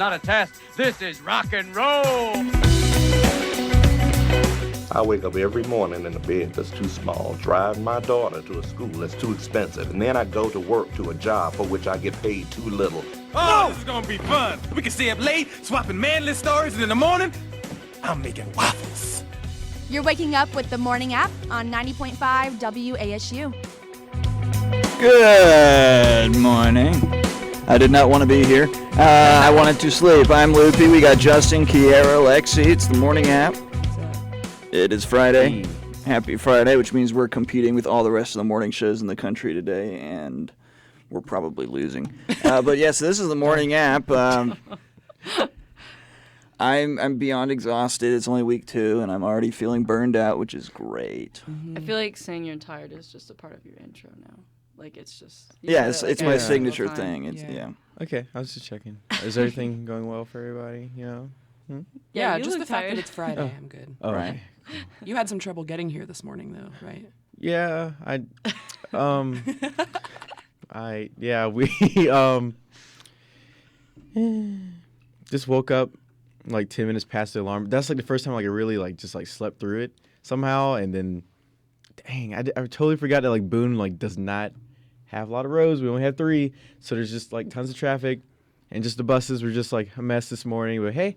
not a test. This is rock and roll. I wake up every morning in a bed that's too small, drive my daughter to a school that's too expensive, and then I go to work to a job for which I get paid too little. Oh, this is gonna be fun. We can stay up late, swapping manly stories, and in the morning, I'm making waffles. You're waking up with the morning app on 90.5 WASU. Good morning. I did not want to be here. I wanted to sleep. I'm Loopy. We got Justin, Kiera, Lexi. It's the morning app. It is Friday. Happy Friday, which means we're competing with all the rest of the morning shows in the country today, and we're probably losing. But yes, this is the morning app. I'm beyond exhausted. It's only week 2, and I'm already feeling burned out, which is great. Mm-hmm. I feel like saying you're tired is just a part of your intro now. Like, it's just... Yeah, it's my signature thing. Yeah. Okay, I was just checking. Is everything going well for everybody, you know? Yeah, you just look the fact tired. that it's Friday, I'm good. Oh, Right. You had some trouble getting here this morning, though, right? Yeah, we just woke up like 10 minutes past the alarm. That's like the first time like I really like just like slept through it somehow, and then dang, I totally forgot that like Boone like does not have a lot of roads. We only have 3, so there's just like tons of traffic, and just the buses were just like a mess this morning. But hey,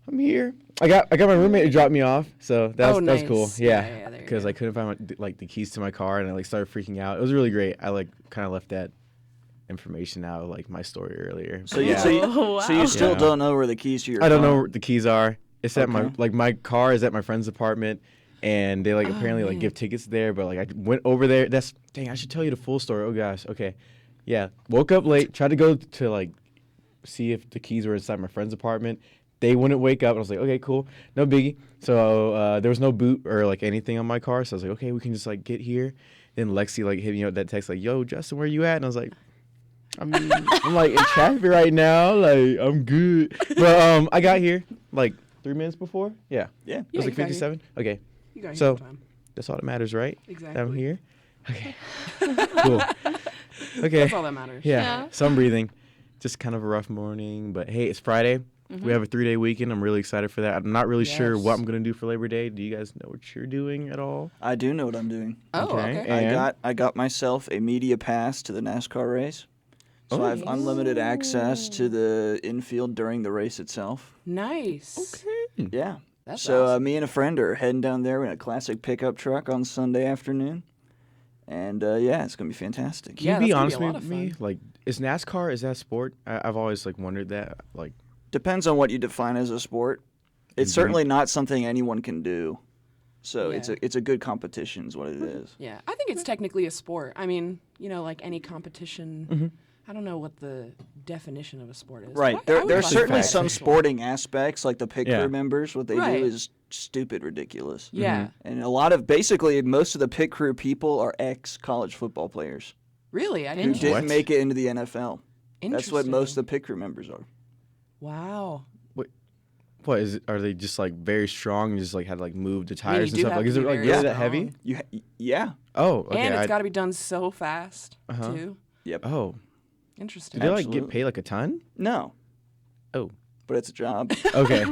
I'm here. I got my roommate to drop me off, so that was cool. Yeah, because I couldn't find the keys to my car, and I like started freaking out. It was really great. I like kind of left that information out of like my story earlier. So you still don't know where the keys to your car? I don't know where the keys are. It's at my car is at my friend's apartment, and they like apparently like give tickets there. But like I went over there. I should tell you the full story. Oh gosh. Okay. Yeah. Woke up late. Tried to go to like see if the keys were inside my friend's apartment. They wouldn't wake up. I was like, okay, cool, no biggie. So there was no boot or like anything on my car. So I was like, okay, we can just like get here. Then Lexi like hit me up that text like, yo, Justin, where you at? And I was like, I'm like in traffic right now. Like I'm good. But I got here like 3 minutes before. Yeah. It was like 57. Okay. You got here so on time. That's all that matters, right? Exactly. That I'm here. Okay. Cool. Okay. That's all that matters. Yeah. So I'm breathing. Just kind of a rough morning, but hey, it's Friday. We have a 3-day weekend. I'm really excited for that. I'm not really sure what I'm going to do for Labor Day. Do you guys know what you're doing at all? I do know what I'm doing. Oh, okay. I got myself a media pass to the NASCAR race. So I have unlimited access to the infield during the race itself. Nice. Okay. Yeah. That's so awesome. me and a friend are heading down there in a classic pickup truck on Sunday afternoon. And it's going to be fantastic. Can you be honest with me? Like, is NASCAR, is that a sport? I've always like wondered that. Like, depends on what you define as a sport. It's certainly not something anyone can do. So it's a good competition is what it is. Yeah, I think it's technically a sport. I mean, like any competition. I don't know what the definition of a sport is. Right. There are certainly some sporting aspects, like the pit crew members. What they do is stupid ridiculous. Yeah. And a lot of, basically, most of the pit crew people are ex-college football players. Really? I Who didn't know. didn't make it into the NFL. That's what Interesting. most of the pit crew members are. Wow. what is it? Are they just like very strong and just like had to like move the tires and do stuff? have Like, to is it be like very really that strong. heavy? Yeah. Oh, okay. And it's got to be done so fast too. Yep. Oh, Interesting. do they like Absolutely. get paid like a ton? No. Oh, But it's a job. okay.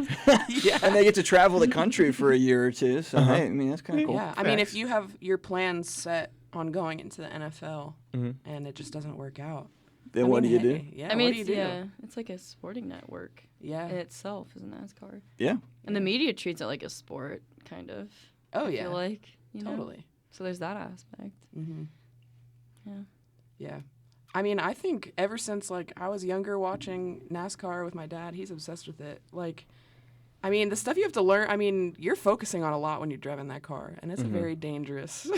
Yeah. And they get to travel the country for a year or two. So, hey, I mean, that's kind of cool. Yeah. I mean, if you have your plans set on going into the NFL and it just doesn't work out, Then what do you do? Yeah. I mean, what do you do? it's like a sporting network Yeah. in itself, isn't NASCAR? Yeah. And the media treats it like a sport, kind of. Oh I yeah. feel like, you know? Totally. So there's that aspect. Mm-hmm. Yeah. Yeah. I mean, I think ever since, like, I was younger watching NASCAR with my dad, he's obsessed with it. Like, I mean, the stuff you have to learn, I mean, you're focusing on a lot when you're driving that car, and it's very dangerous.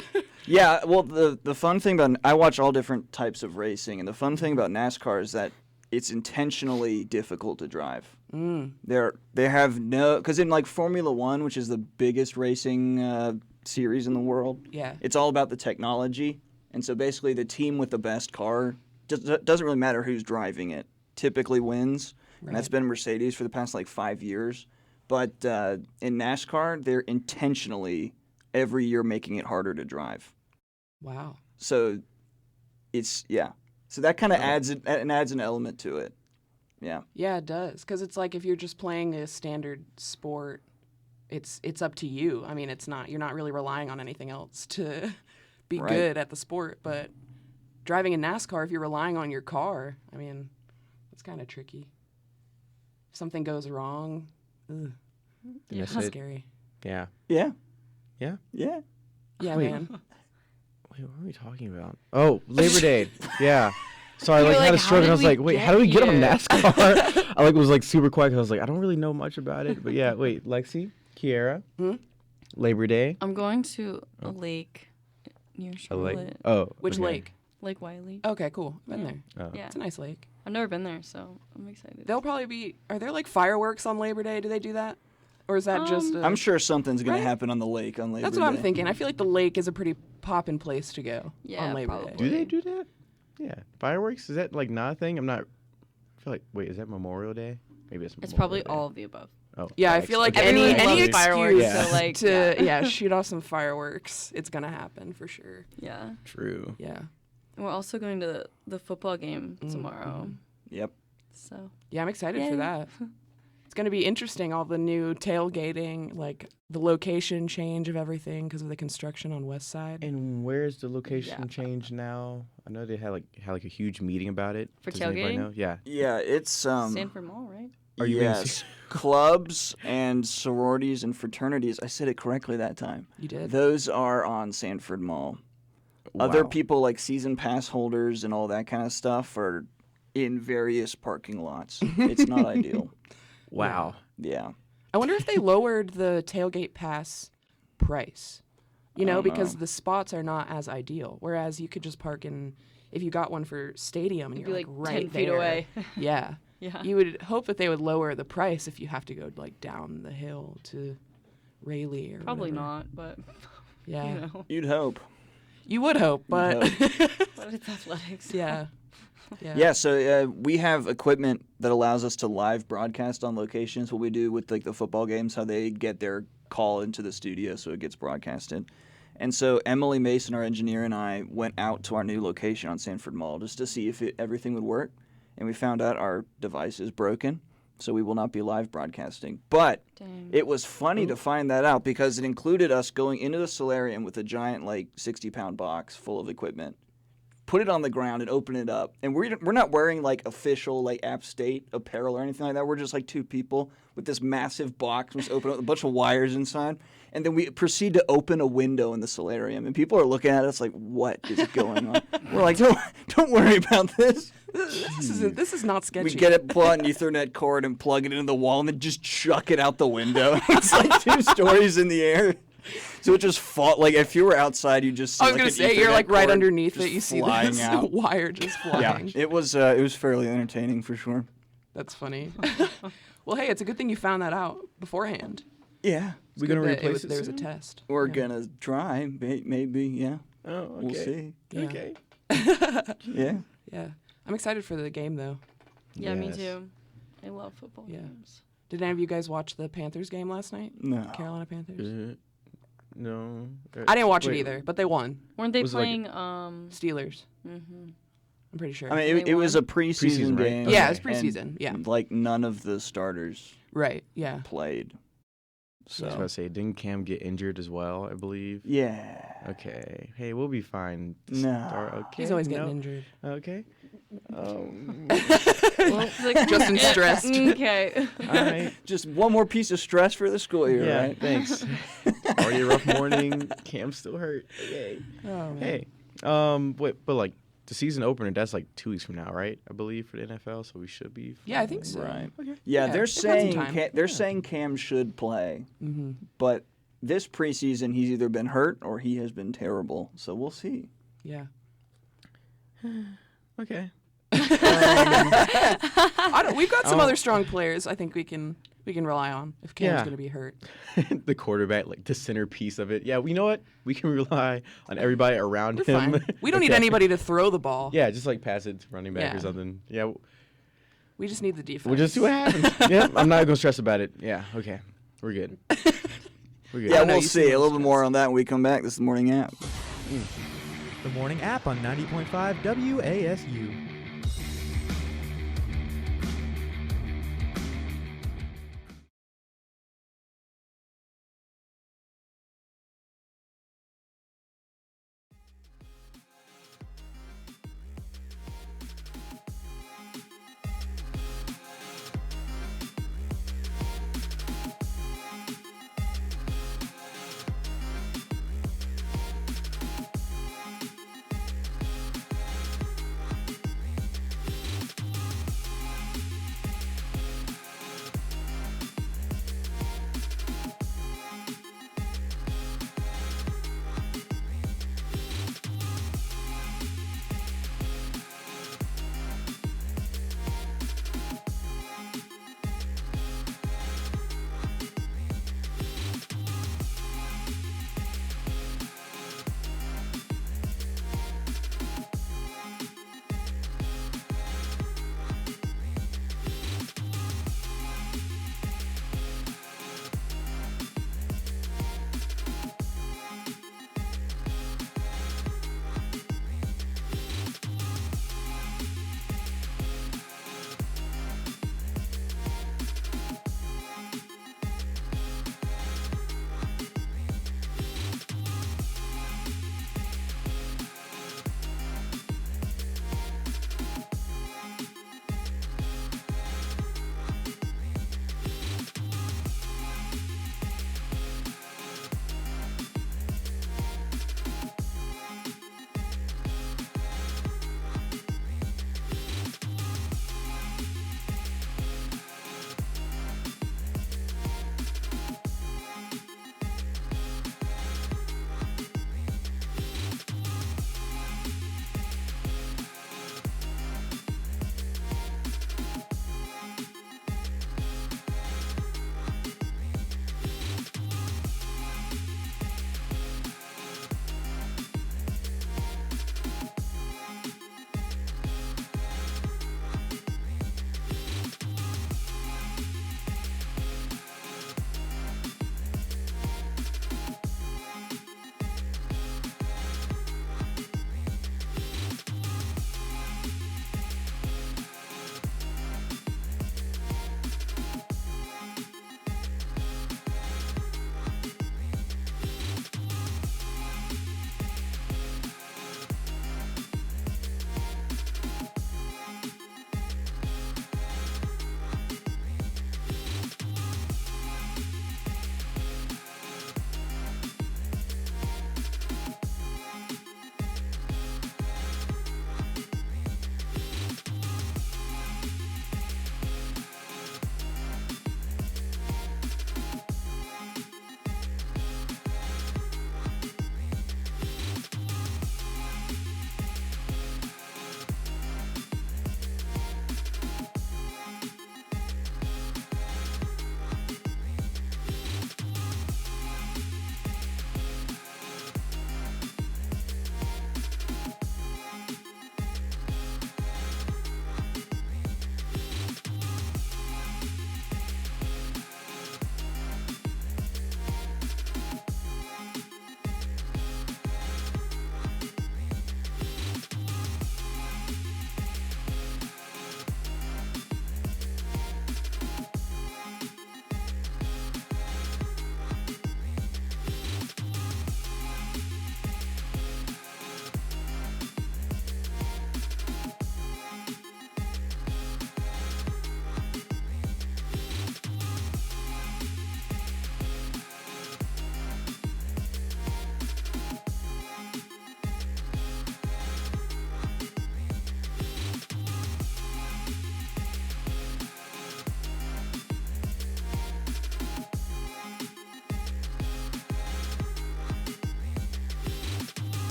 Yeah, well, the fun thing about, I watch all different types of racing, and the fun thing about NASCAR is that it's intentionally difficult to drive. They have no, because in like Formula One, which is the biggest racing series in the world, Yeah. it's all about the technology. And so basically the team with the best car, doesn't really matter who's driving it, typically wins. And that's been Mercedes for the past like 5 years. But in NASCAR, they're intentionally every year making it harder to drive. Wow. So it's, yeah. So that kind of adds an element to it. Yeah. Yeah, it does. Because it's like if you're just playing a standard sport, it's up to you. I mean, you're not really relying on anything else to be good at the sport. But driving in NASCAR, if you're relying on your car, I mean, it's kind of tricky. If something goes wrong, it's scary. Yeah. Yeah. Yeah. Yeah. Yeah, Wait. man. Wait, what are we talking about? Oh, Labor Day. Yeah. Sorry, You were had a like, stroke, and I how was did like, we wait, get how do we get on here? NASCAR? I was like super quiet because I was like, I don't really know much about it. But yeah, wait, Lexi, Kiera, Labor Day. I'm going to a lake near A lake? Charlotte. Oh, Which okay. lake? Lake Wiley. Okay, cool. Been there. Oh. Yeah. It's a nice lake. I've never been there, so I'm excited. They'll probably be. Are there like fireworks on Labor Day? Do they do that, or is that just? I'm sure something's going Right? to happen on the lake on Labor That's Day. what I'm thinking. I feel like the lake is a pretty poppin' place to go Yeah, on Labor probably. Day. Do they do that? Yeah. Fireworks? Is that like not a thing? I feel like, wait, is that Memorial Day? Maybe it's It's Memorial probably Day. all of the above. Oh, Yeah, I thanks. feel like Okay. any Everyone loves excuse fireworks, Yeah. so like, to shoot off some fireworks, it's gonna happen for sure. yeah. True. Yeah, We're also going to the football game tomorrow. Yep. So yeah, I'm excited for Yay. that. It's gonna be interesting. All the new tailgating, like the location change of everything because of the construction on West Side. And where's the location Yeah. change now? I know they had like a huge meeting about it. For Does anybody tailgating? know? Yeah. Yeah, it's Sanford Mall, right? Are you being yes, clubs and sororities and fraternities. I said it correctly that time. You did. Those are on Sanford Mall. Other Wow. people like season pass holders and all that kind of stuff are in various parking lots. It's not ideal. Wow. Yeah. I wonder if they lowered the tailgate pass price. You know, don't because know. the spots are not as ideal. Whereas you could just park in, if you got one for stadium and You'd you're be like, like right 10 feet there. away. Yeah. Yeah. You would hope that they would lower the price if you have to go like down the hill to Rayleigh or Probably whatever. not, but Yeah. you know, You'd hope. You would hope, but but it's athletics. yeah. Yeah, so we have equipment that allows us to live broadcast on locations. What we do with like the football games, how they get their call into the studio so it gets broadcasted. And so Emily Mason, our engineer, and I went out to our new location on Sanford Mall just to see if everything would work. And we found out our device is broken, so we will not be live broadcasting. But Dang. it was funny to find that out because it included us going into the solarium with a giant like 60-pound box full of equipment, put it on the ground and open it up. And we're not wearing like official like App State apparel or anything like that. We're just like two people with this massive box. We just open up with a bunch of wires inside. And then we proceed to open a window in the solarium. And people are looking at us like, what is going on? We're like, don't worry about this. This is not sketchy. We get it, pull out an Ethernet cord and plug it into the wall and then just chuck it out the window. It's like 2 stories in the air. So it just fall, like if you were outside, you just see I was like gonna an say you're Ethernet like right cord underneath just it. You see flying this out. wire just Yeah, flying. it was fairly entertaining for sure. That's funny. Well, hey, it's a good thing you found that out beforehand. Yeah, We gonna Good that replace it? There was a soon? test. we're Yeah. gonna try, maybe. Yeah, Oh, okay. we'll see. Yeah. Okay. Yeah, Yeah, I'm excited for the game though. Yeah, me Yes. too. I love football Yeah. games. Did any of you guys watch the Panthers game last night? no. Carolina Panthers. No. I didn't watch it Wait, either, but they won. Weren't they Was it like- playing? Steelers. Mm-hmm. I'm pretty sure. I mean, it They was a won? preseason Preseason, right? game. Yeah, it's and, preseason, yeah. like none of the starters Right. Yeah. played. So I was about to say, didn't Cam get injured as well? I believe. yeah. Okay. Hey, we'll be fine. No. Okay. He's always getting no. injured. Okay. Well, like, Justin stressed. Okay. All right. Just one more piece of stress for the school year, Yeah. right? Thanks. Already a rough morning. Cam's still hurt. Okay. Oh, man. Hey. Wait, but like the season opener, that's like 2 weeks from now, right? I believe for the NFL, so we should be. Yeah, I think so. Right. Okay. Yeah, Yeah, they're they've got some saying time. they're Yeah. saying Cam should play, Mm-hmm. but this preseason he's either been hurt or he has been terrible. So we'll see. Yeah. Okay. We've got some Oh. other strong players. I think we can rely on if Cam's Yeah. going to be hurt. The quarterback, like the centerpiece of it. Yeah, you know what? We can rely on everybody around We're him. fine. We don't need Okay. anybody to throw the ball. Yeah, just like pass it to running back Yeah. or something. Yeah, We just need the defense. we'll just see what happens. Yeah, I'm not gonna stress about it. Yeah, okay, we're good. We're good. Yeah, know, we'll you see. seem A little bit stressed. more on that when we come back. This is the morning app. The Morning App on 90.5 WASU.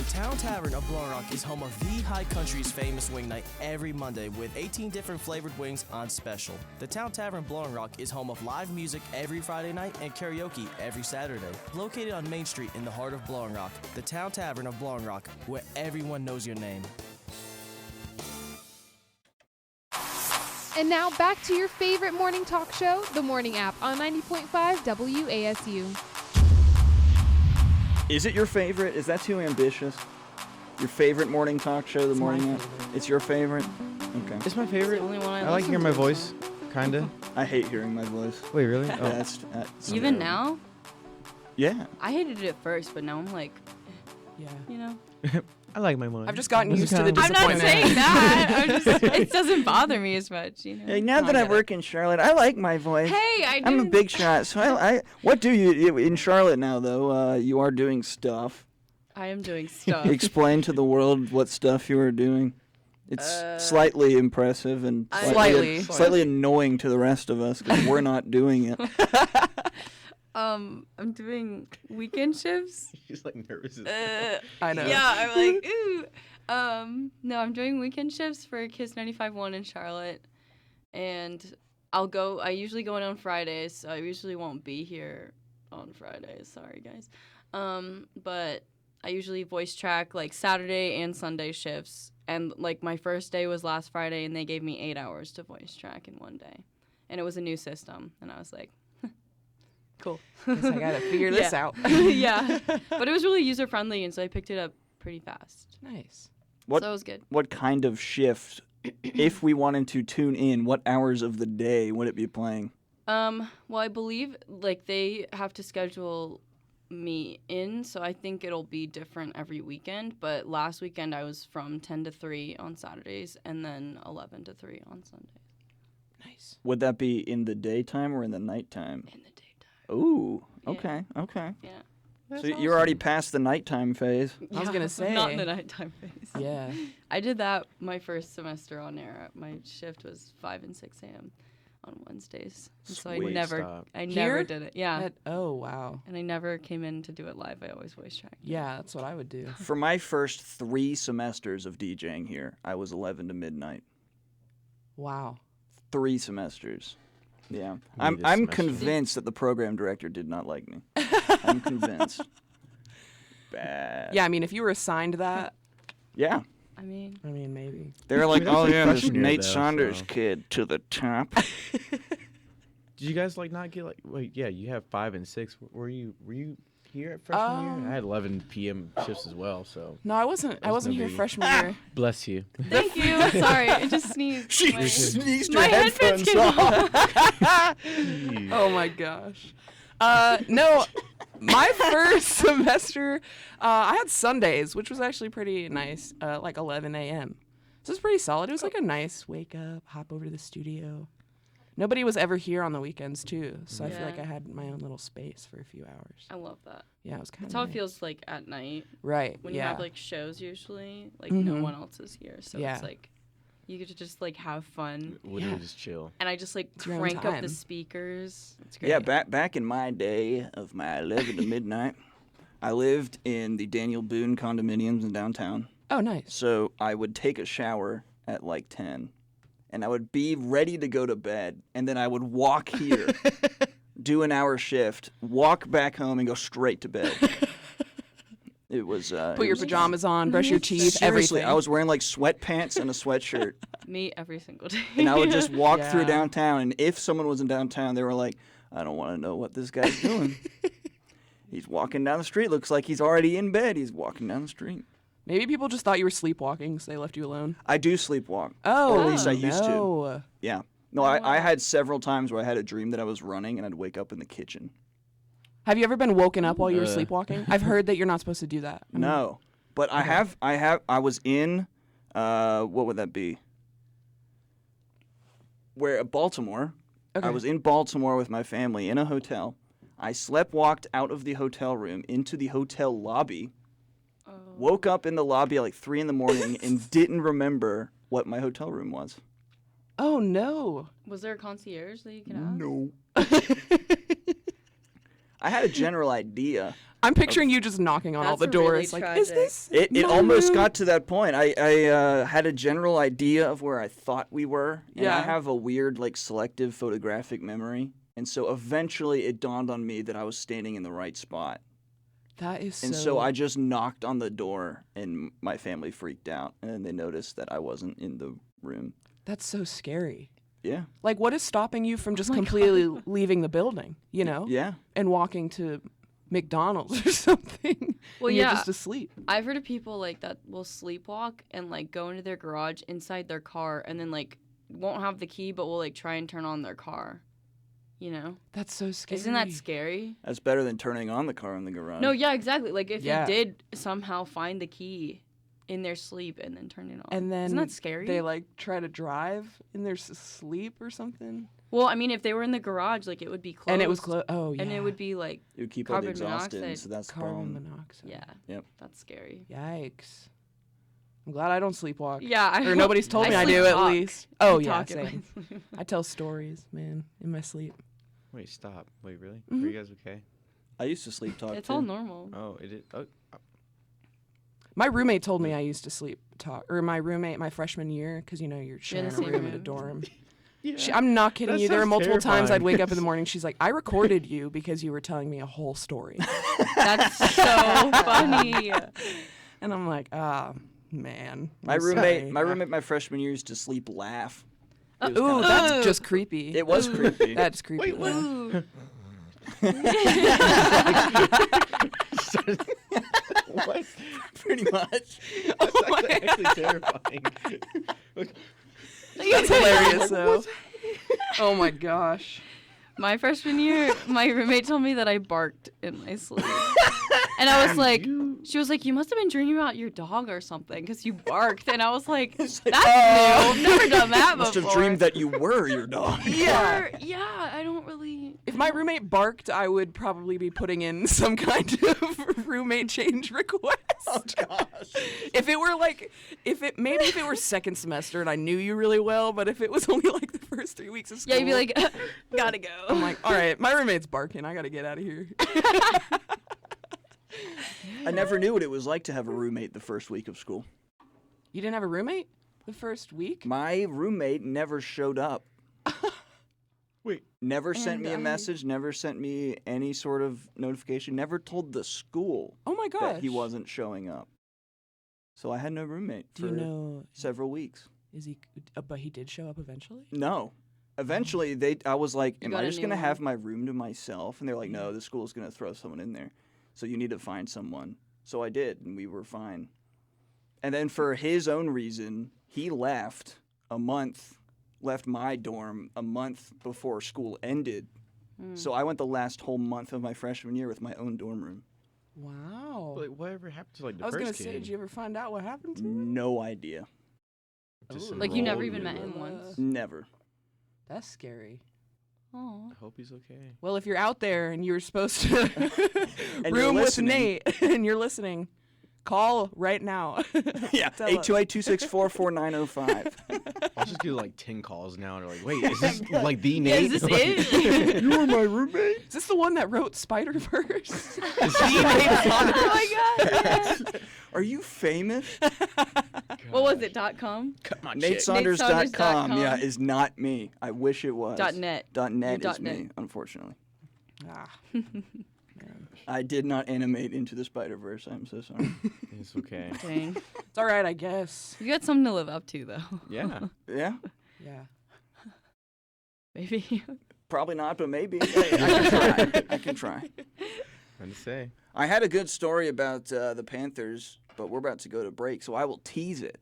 The Town Tavern of Blowing Rock is home of the High Country's famous wing night every Monday with 18 different flavored wings on special. The Town Tavern Blowing Rock is home of live music every Friday night and karaoke every Saturday. Located on Main Street in the heart of Blowing Rock, the Town Tavern of Blowing Rock, where everyone knows your name. And now back to your favorite morning talk show, The Morning App, on 90.5 WASU. Is it your favorite? Is that too ambitious? Your favorite morning talk show, The Morning App? It's your favorite? Okay. It's my favorite. It's the only one I like hearing my voice, kinda. I hate hearing my voice. Wait, really? Yeah, Oh. that's Even now? Yeah. I hated it at first, but now I'm like, Yeah. you know. I like my voice. I've just gotten used to the I'm disappointment. not saying that. It doesn't bother me as much, you know. Hey, now that I work in Charlotte, I like my voice. Hey, I'm a big shot. So what do you in Charlotte now though? You are doing stuff. I am doing stuff. Explain to the world what stuff you are doing. It's slightly impressive and slightly annoying to the rest of us because we're not doing it. I'm doing weekend shifts. She's like nervous. I know. Yeah, I'm like, ooh. No, I'm doing weekend shifts for Kiss 95.1 in Charlotte, and I usually go in on Fridays, so I usually won't be here on Fridays. Sorry, guys. But I usually voice track like Saturday and Sunday shifts, and like my first day was last Friday, and they gave me 8 hours to voice track in one day, and it was a new system, and I was like, cool. Guess I gotta figure this out. Yeah, but it was really user friendly, and so I picked it up pretty fast. Nice. So it was good. What kind of shift, if we wanted to tune in, what hours of the day would it be playing? Well, I believe like they have to schedule me in, so I think it'll be different every weekend. But last weekend I was from 10 to 3 on Saturdays, and then 11 to 3 on Sundays. Nice. Would that be in the daytime or in the nighttime? In the daytime. Ooh, Yeah. okay. Yeah. So you're already past the nighttime phase. I was gonna say. Not in the nighttime phase. Yeah. I did that my first semester on air. My shift was 5 and 6 a.m. on Wednesdays. And so I Sweet. never Here? did it. Yeah. Oh, wow. And I never came in to do it live. I always voice tracked. Yeah, that's what I would do. For my first 3 semesters of DJing here, I was 11 to midnight. Wow. 3 semesters. Yeah. Need I'm a semester. convinced that the program director did not like me. I'm convinced. Bad. Yeah, I mean, if you were assigned that, Yeah. I mean, maybe. They're like, that's oh like yeah, this freshman year, Nate though, Saunders so. kid to the top. Did you guys like not get like? Wait, yeah, you have 5 and 6. Were you here at freshman year? I had 11 p.m. shifts as well, so. No, I wasn't. I That's wasn't no here biggie. freshman year. Bless you. thank you. Sorry, I just sneezed. She My- sneezed my her headphones off. Oh my gosh. No, my first semester, I had Sundays, which was actually pretty nice, like 11 a.m. So it was pretty solid. It was like a nice wake up, hop over to the studio. Nobody was ever here on the weekends, too, so I feel like I had my own little space for a few hours. I love that. Yeah, it was kind of That's how it feels like at night. Right, When you yeah. have like shows usually, like no one else is here. So Yeah. it's like you get to just like have fun. Literally just chill. And I just like It's your own crank up time. the speakers. It's great. Yeah, back in my day of my 11 to midnight, I lived in the Daniel Boone condominiums in downtown. Oh, nice. So I would take a shower at like 10, and I would be ready to go to bed, and then I would walk here, do an hour shift, walk back home, and go straight to bed. It was Put your pajamas on, brush your teeth, seriously, everything. I was wearing like sweatpants and a sweatshirt, Me every single day. and I would just walk through Yeah. downtown, and if someone was in downtown, they were like, I don't want to know what this guy's doing. He's walking down the street. Looks like he's already in bed. He's walking down the street. Maybe people just thought you were sleepwalking, so they left you alone. I do sleepwalk. Oh, Or at least I used to. no. Yeah. No, I had several times where I had a dream that I was running and I'd wake up in the kitchen. Have you ever been woken up while you were sleepwalking? I've heard that you're not supposed to do that. No. But I was in, what would that be? Baltimore. Okay. I was in Baltimore with my family in a hotel. I walked out of the hotel room into the hotel lobby, woke up in the lobby at like 3 in the morning and didn't remember what my hotel room was. Oh, no. Was there a concierge that you could ask? No. I had a general idea. I'm picturing you just knocking on all the doors. Really like, is this? It almost got to that point. I had a general idea of where I thought we were. And I have a weird, like, selective photographic memory. And so eventually it dawned on me that I was standing in the right spot. That is so... And so I just knocked on the door, and my family freaked out. And then they noticed that I wasn't in the room. That's so scary. Yeah. Like, what is stopping you from just completely leaving the building, you know? Yeah. And walking to McDonald's or something. Well, and yeah. You're just asleep. I've heard of people, like, that will sleepwalk and, like, go into their garage inside their car and then, like, won't have the key but will, like, try and turn on their car. You know? That's so scary. Isn't that scary? That's better than turning on the car in the garage. No, yeah, exactly. Like, if you did somehow find the key in their sleep and then turn it on. And then isn't that scary? They, like, try to drive in their sleep or something? Well, I mean, if they were in the garage, like, it would be closed. And it was closed. Oh, yeah. And it would be, like, it would keep all the carbon exhaust in, monoxide. so that's the Carbon problem. monoxide. Yeah. Yep. That's scary. Yikes. I'm glad I don't sleepwalk. Yeah. Or nobody's told me I do, at least. I Oh, yeah, talk in my same. sleep. I tell stories, man, in my sleep. Wait, stop. Wait, really? Mhm. Are you guys okay? I used to sleep talk, It's too. all normal. Oh, it is. Oh. My roommate told me I used to sleep talk. Or my roommate, my freshman year, because, you know, you're sharing a same room in a room. dorm. Yeah. I'm not kidding That you. There were sounds multiple times I'd terrifying. wake up in the morning. She's like, I recorded you because you were telling me a whole story. That's so funny. And I'm like, man. My I'm roommate, sorry." my roommate, my freshman year used to sleep laugh. It was Ooh, kinda- that's just creepy. It was creepy. That's creepy. Wait, what? Ooh. What? Pretty much. That's actually terrifying. That's hilarious, though. Oh my gosh. My freshman year, my roommate told me that I barked in my sleep. And I was like, she was like, you must have been dreaming about your dog or something because you barked. And I was like, that's new. I've never done that Must before. have dreamed that you were your dog. Yeah. Yeah, I don't really. If my roommate barked, I would probably be putting in some kind of roommate change request. Oh gosh. If it were like, maybe if it were second semester and I knew you really well, but if it was only like the first 3 weeks of school. Yeah, you'd be like, gotta go. I'm like, all right, my roommate's barking. I gotta get out of here. I never knew what it was like to have a roommate the first week of school. You didn't have a roommate the first week? My roommate never showed up. Wait. Never sent And me a message, never sent me any sort of notification, never told the school Oh my gosh. that he wasn't showing up. So I had no roommate Do for you know? several weeks. Is he? But he did show up eventually. No. Eventually, I was like, You am got I a just new going to one? have my room to myself? And they're like, no, the school's going to throw someone in there. So you need to find someone. So I did, and we were fine. And then for his own reason, he left my dorm a month before school ended. So I went the last whole month of my freshman year with my own dorm room. Wow. Like, whatever happened to like the I was first gonna kid? say, did you ever find out what happened to him? No idea. Just Ooh. Like, you never enrolled even you. met him once? Never. That's scary. Oh. I hope he's okay. Well, if you're out there and you're supposed to And you're room with listening. Nate and you're listening, call right now. Yeah, Tell us. 828-264-4905. I'll just do like 10 calls now and they're like, wait, is this like the Yeah, Nate? is this it? You were my roommate? Is this the one that wrote Spider-Verse? Oh my god. Are you famous? What was it? .com? Cut my NateSaunders.com, yeah, is not me. I wish it was. .net. .net You're is .net. me, unfortunately. Ah. I did not animate Into the Spider-Verse. I'm so sorry. It's okay. Dang. It's all right, I guess. You got something to live up to, though. Yeah. Yeah? Yeah. Maybe. Probably not, but maybe. Hey, I can try. I can try. Fun to say. I had a good story about the Panthers, but we're about to go to break, so I will tease it.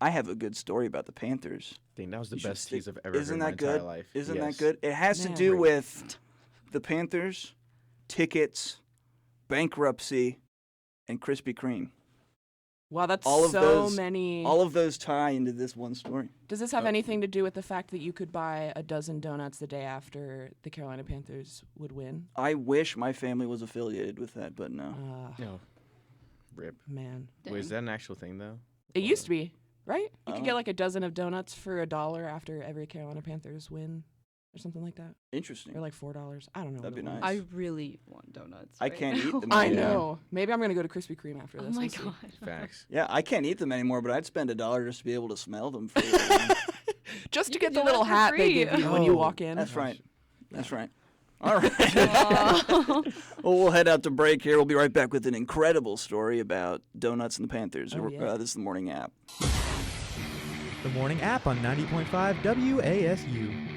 I have a good story about the Panthers. I think that was the You should best stick- tease I've ever heard Isn't in my that good? entire life. Isn't Yes. that good? It has to Man. do with the Panthers, tickets, bankruptcy, and Krispy Kreme. Wow, that's All of so those- many. All of those tie into this one story. Does this have anything to do with the fact that you could buy a dozen donuts the day after the Carolina Panthers would win? I wish my family was affiliated with that, but no. No. Rip. Man. Wait, is that an actual thing though? It used to be, right? You could Oh. get like a dozen of donuts for $1 after every Carolina Panthers win. or something like that. Interesting. Or like $4. I don't know. That'd be nice. I really want donuts. I right can't now. eat them. I anymore. know. Maybe I'm gonna go to Krispy Kreme after Oh this. my We'll see. god. Facts. Yeah, I can't eat them anymore, but I'd spend $1 just to be able to smell them. For Just to You get can the do little that for hat they free. give you when you Oh, walk in. That's right. That's right. All right. Well, we'll head out to break here. We'll be right back with an incredible story about donuts and the Panthers. Oh, yeah. This is the morning app. The Morning App on 90.5 WASU.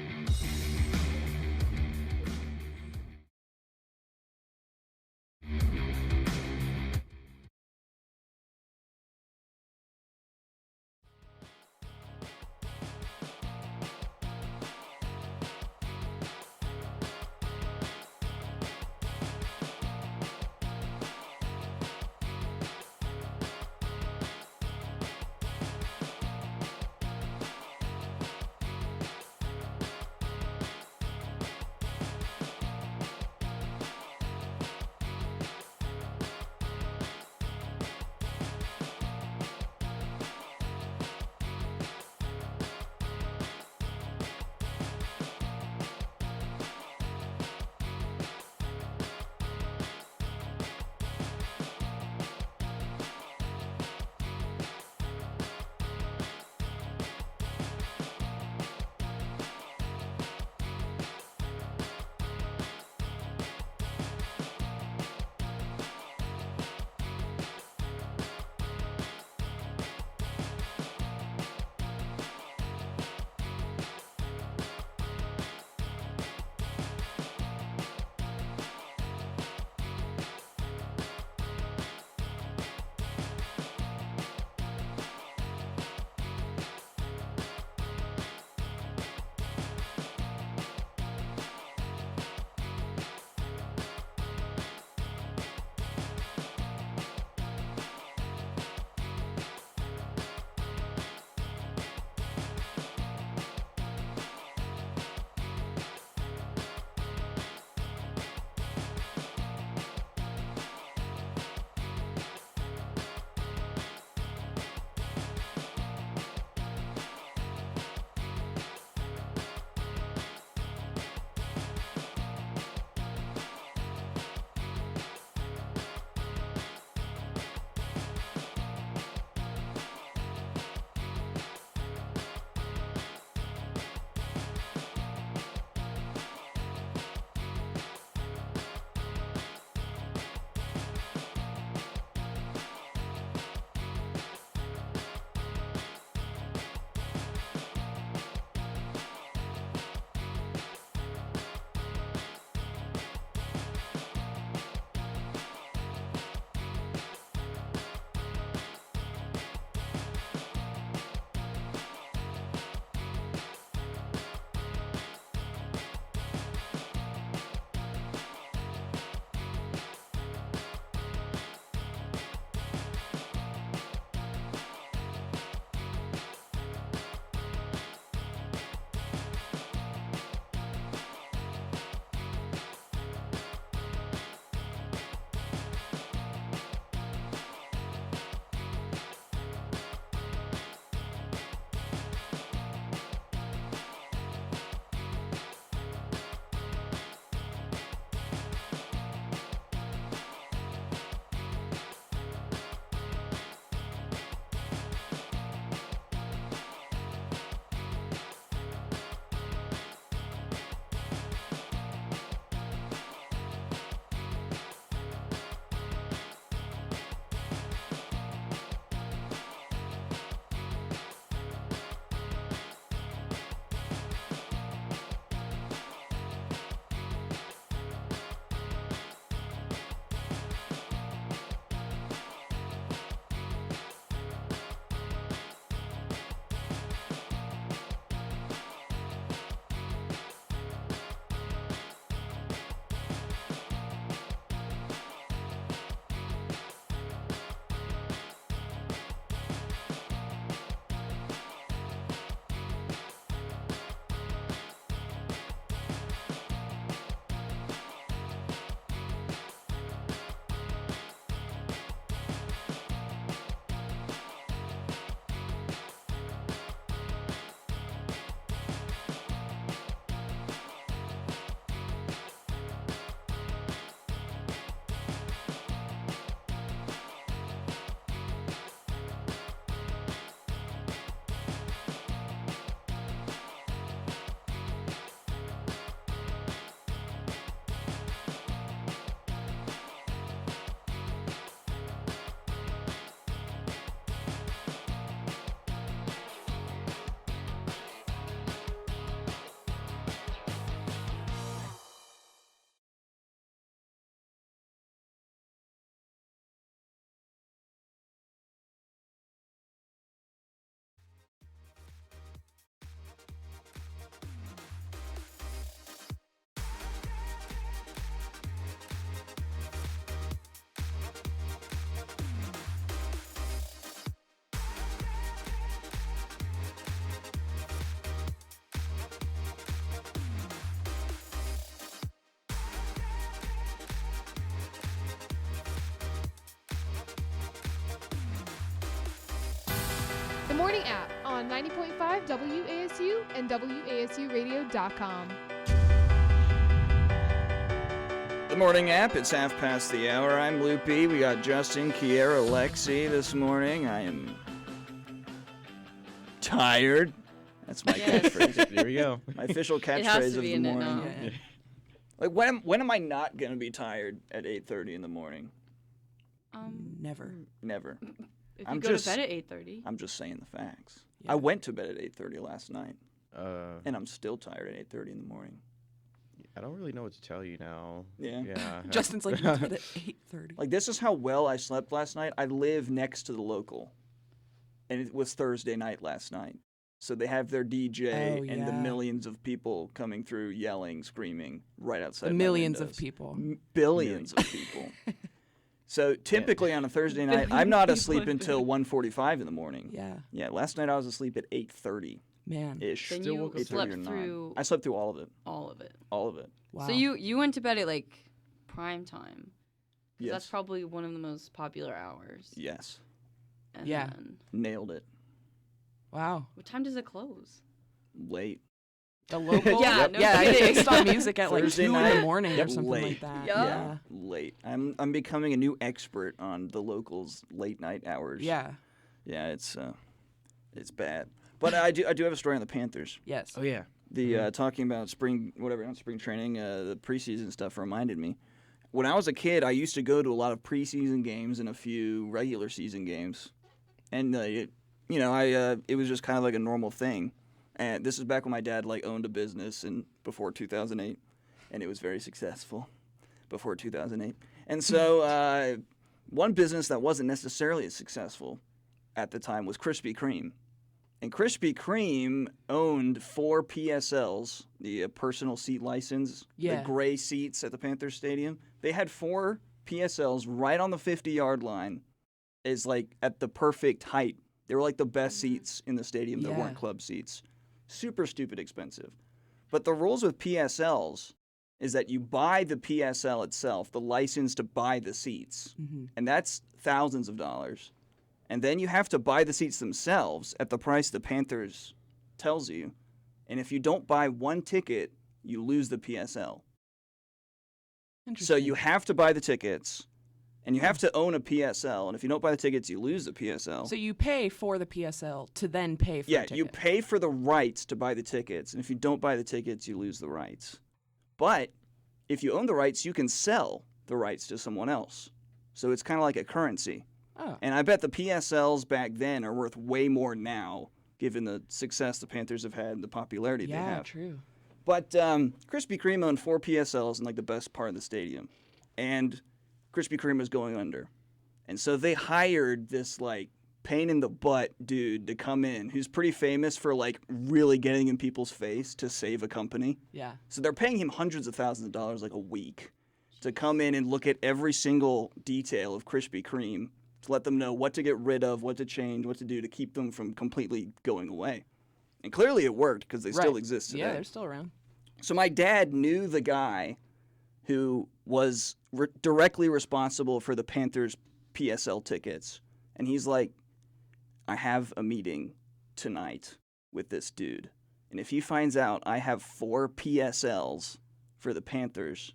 Morning App on 90.5 WASU and WASUradio.com. The Morning App, it's 1:30. I'm Loopy. We got Justin, Kiera, Lexi this morning. I am tired. That's my catchphrase. There we go. My official catchphrase of the morning. Like, when am I not going to be tired at 8:30 in the morning? Never. Never. If you go to bed at 8:30. I'm just saying the facts. Yeah. I went to bed at 8:30 last night, and I'm still tired at 8:30 in the morning. I don't really know what to tell you now. Yeah. Justin's like, you went to bed at 8:30. Like, this is how well I slept last night. I live next to the local, and it was Thursday night last night. So they have their DJ and the millions of people coming through, yelling, screaming right outside. Millions of people. Billions of people. So typically on a Thursday night, I'm not asleep until 1:45 in the morning. Yeah. Last night I was asleep at 8:30. Man. Ish. Then you slept through. I slept through all of it. All of it. All of it. Wow. So you went to bed at like prime time. Yes. That's probably one of the most popular hours. Yes. And Yeah. then, Nailed it. Wow. what time does it close? Late. The local? Yeah, I think they stop music at like Thursday 2 night. in the morning or Yep, something late. like that. Yeah. Late. I'm becoming a new expert on the locals' late night hours. Yeah. Yeah, it's bad. But I do have a story on the Panthers. Yes. Oh yeah. The talking about spring training, the preseason stuff reminded me. When I was a kid, I used to go to a lot of preseason games and a few regular season games, and it was just kind of like a normal thing. And this is back when my dad owned a business before 2008, and it was very successful before 2008. And so one business that wasn't necessarily as successful at the time was Krispy Kreme. And Krispy Kreme owned 4 PSLs, the personal seat license, the gray seats at the Panthers Stadium. They had 4 PSLs right on the 50-yard line, is at the perfect height. They were the best seats in the stadium that weren't club seats. Super stupid expensive. But the rules with PSLs is that you buy the PSL itself, the license to buy the seats, and that's thousands of dollars. And then you have to buy the seats themselves at the price the Panthers tells you. And if you don't buy one ticket, you lose the PSL. So you have to buy the tickets, and you have to own a PSL. And if you don't buy the tickets, you lose the PSL. So you pay for the PSL to then pay for the ticket. Yeah, you pay for the rights to buy the tickets. And if you don't buy the tickets, you lose the rights. But if you own the rights, you can sell the rights to someone else. So it's kind of like a currency. Oh. And I bet the PSLs back then are worth way more now, given the success the Panthers have had and the popularity they have. Yeah, true. But Krispy Kreme owned 4 PSLs in the best part of the stadium, and Krispy Kreme was going under. And so they hired this pain in the butt dude to come in, who's pretty famous for really getting in people's face to save a company. Yeah. So they're paying him hundreds of thousands of dollars a week to come in and look at every single detail of Krispy Kreme, to let them know what to get rid of, what to change, what to do to keep them from completely going away. And clearly it worked because they still exist today. Yeah, they're still around. So my dad knew the guy who was directly responsible for the Panthers PSL tickets. And he's like, I have a meeting tonight with this dude. And if he finds out I have 4 PSLs for the Panthers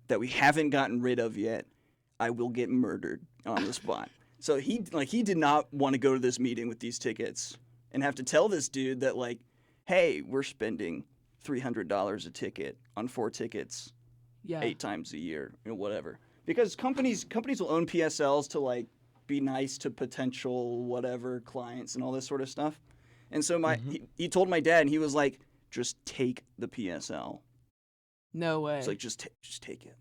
that we haven't gotten rid of yet, I will get murdered on the spot. So he did not want to go to this meeting with these tickets and have to tell this dude that hey, we're spending $300 a ticket on 4 tickets 8 times a year, whatever. Because companies will own PSLs to be nice to potential whatever clients and all this sort of stuff. And so he told my dad, and he was like, just take the PSL. No way. It's just take it.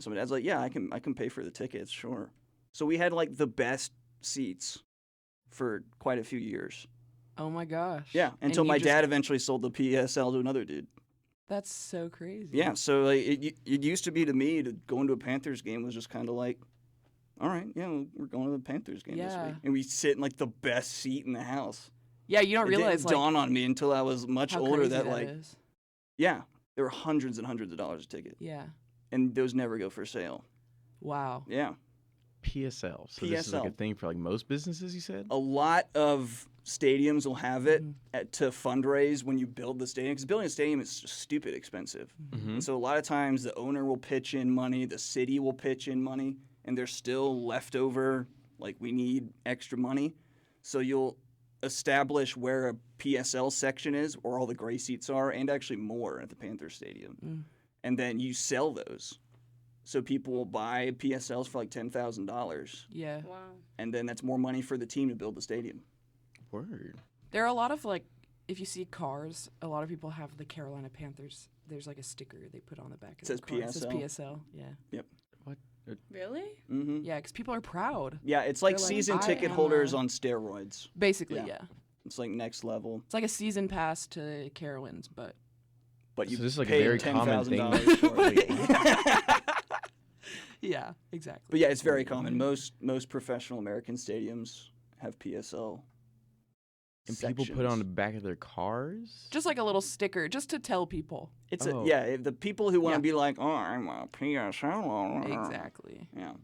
So my dad's like, yeah, I can pay for the tickets, sure. So we had the best seats for quite a few years. Oh my gosh. Yeah, until my dad eventually sold the PSL to another dude. That's so crazy. Yeah, so it used to be to me to go into a Panthers game was just kind of all right, yeah, we're going to the Panthers game this week. And we sit in the best seat in the house. Yeah, you don't realize it didn't dawn on me until I was much older that is. Yeah, there were hundreds and hundreds of dollars a ticket. Yeah. And those never go for sale. Wow. Yeah. PSL. So this is a thing for most businesses, you said? A lot of stadiums will have it to fundraise when you build the stadium. Because building a stadium is just stupid expensive. And so a lot of times the owner will pitch in money, the city will pitch in money, and there's still leftover, like we need extra money. So you'll establish where a PSL section is, where all the gray seats are, and actually more at the Panthers Stadium. And then you sell those. So people will buy PSLs for like $10,000. Yeah. Wow. And then that's more money for the team to build the stadium. Word. There are a lot of, like, if you see cars, a lot of people have the Carolina Panthers. There's like a sticker they put on the back of It says the car. It says PSL. PSL. Yeah. Yep. What? Really? Mm-hmm. Yeah, because people are proud. Yeah, it's like They're like, season I ticket am holders a- on steroids. Basically, yeah. It's like next level. It's like a season pass to Carowinds, but you So this is like a pay very common thing. $10,000 for it. yeah, exactly. But yeah, it's very common. Most professional American stadiums have PSL. And people put it on the back of their cars? Just like a little sticker, just to tell people. It's Oh. the people who want to be like, oh, I'm a PSL. Exactly. Yeah.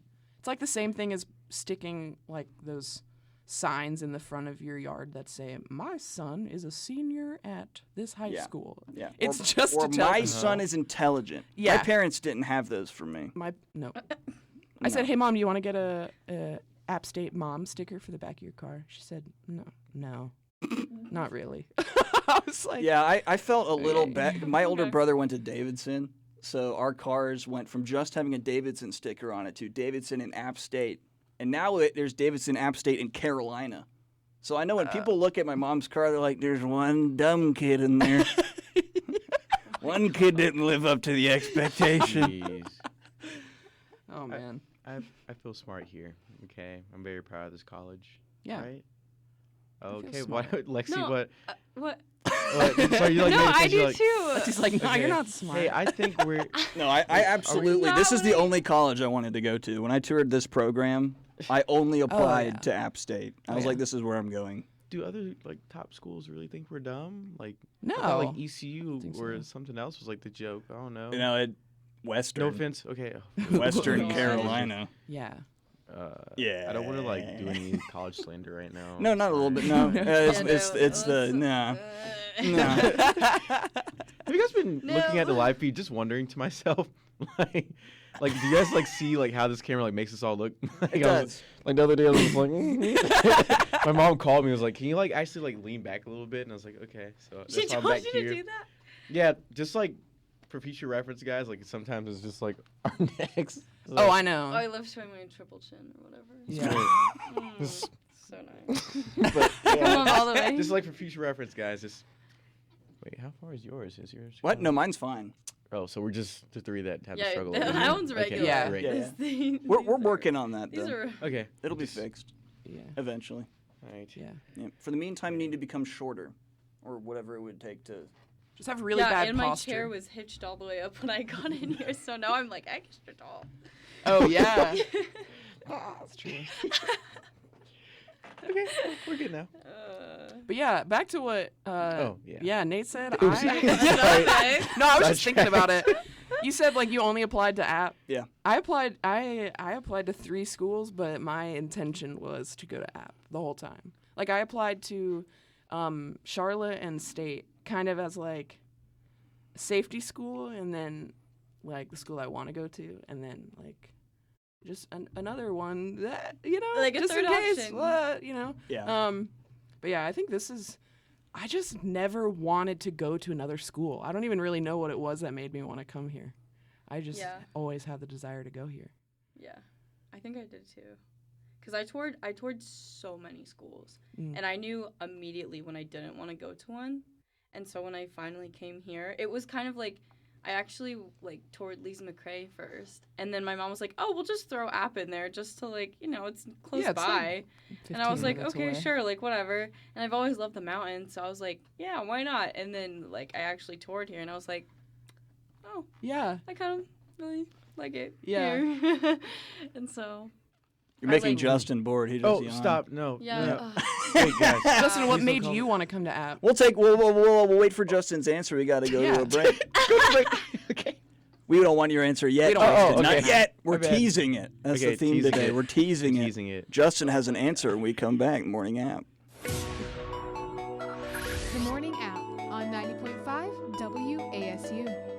It's like the same thing as sticking like those signs in the front of your yard that say, "My son is a senior at this high school." Yeah. It's or, just or to tell my people. son is intelligent. Yeah. My parents didn't have those for me. No. I said, "Hey, Mom, do you want to get a App State mom sticker for the back of your car?" She said, "No, not really." I was like, Yeah, I felt a little bad. My older brother went to Davidson, so our cars went from just having a Davidson sticker on it to Davidson and App State. And now there's Davidson App State in Carolina. So I know when people look at my mom's car, they're like, there's one dumb kid in there. One kid didn't live up to the expectation. Jeez. Oh, man. I feel smart here. Okay, I'm very proud of this college. Yeah. Right? feel Okay, what, smart. Lexi? No, what? What? Sorry, you like No, made a I face, do you're like, too. Lexi's like, no, Okay. you're not smart. Hey, I think we're. No, I absolutely. This is the only college I wanted to go to. When I toured this program, I only applied to App State. I was like, this is where I'm going. Do other like top schools really think we're dumb? Like, No. I thought, like ECU think or so. something else was like the joke. I don't know. You know, Western. No offense. Okay. Western Carolina. Yeah. Yeah. I don't want to like do any college slander right now. No, not a little bit. No, it's the no. Have you guys been looking at the live feed, just wondering to myself, like, do you guys like see like how this camera like makes us all look? Like, It does. Like the other day, I was like, my mom called me. and Was like, can you like actually like lean back a little bit? And I was like, okay. So She that's why I'm told back you here. to do that? Yeah, just like for future reference, guys. Like sometimes it's just like our necks. Oh, I know. Oh, I love showing my triple chin or whatever. Yeah. Just- So nice. but, Come on, all the way. Just like for future reference, guys. Just wait. How far is yours? Is yours? What? No, mine's fine. Oh, so we're just the three that have Yeah, to struggle. that with it. one's regular. Yeah. Great. Yeah. We're working on that These though. are Okay. It'll be fixed Yeah. eventually. All right. Yeah. Yeah. For the meantime, you need to become shorter, or whatever it would take to. Just have really yeah, bad and posture. my chair was hitched all the way up when I got in here, so now I'm like extra tall. Oh, yeah. That's true. Okay, we're good now. But yeah, back to what yeah. Nate said. Oops. No, I was just thinking about it. You said like you only applied to App. Yeah. I applied to 3 schools, but my intention was to go to App the whole time. Like I applied to Charlotte and State kind of as like safety school, and then like the school I want to go to, and then like just another one that, you know, Like a just third in case, option. you know. Yeah. But yeah, I think I just never wanted to go to another school. I don't even really know what it was that made me want to come here. I just always had the desire to go here. Yeah, I think I did too. Cause I toured so many schools, Mm. and I knew immediately when I didn't want to go to one, and so when I finally came here, it was kind of like I actually like toured Lisa McRae first, and then my mom was like, "Oh, we'll just throw App in there just to like, you know, it's close Yeah, it's by," and I was 15 like, minutes "Okay, away. sure, like whatever." And I've always loved the mountains, so I was like, "Yeah, why not?" And then like I actually toured here, and I was like, "Oh, Yeah. I kind of really like it Yeah. here," and so. You're making like- Justin bored. He Oh, does stop! No. Yeah. No. Wait, guys. Justin, what Please made don't you call want to come to App? We'll wait for Justin's answer. We got to go Yeah. to a break. Okay. We don't want your answer yet. We don't Justin. want Not okay. yet. My We're bad. teasing it. That's Okay, the theme teasing today. it. We're teasing it. Teasing it. Justin has an answer when we come back. Morning App. The Morning App on 90.5 WASU.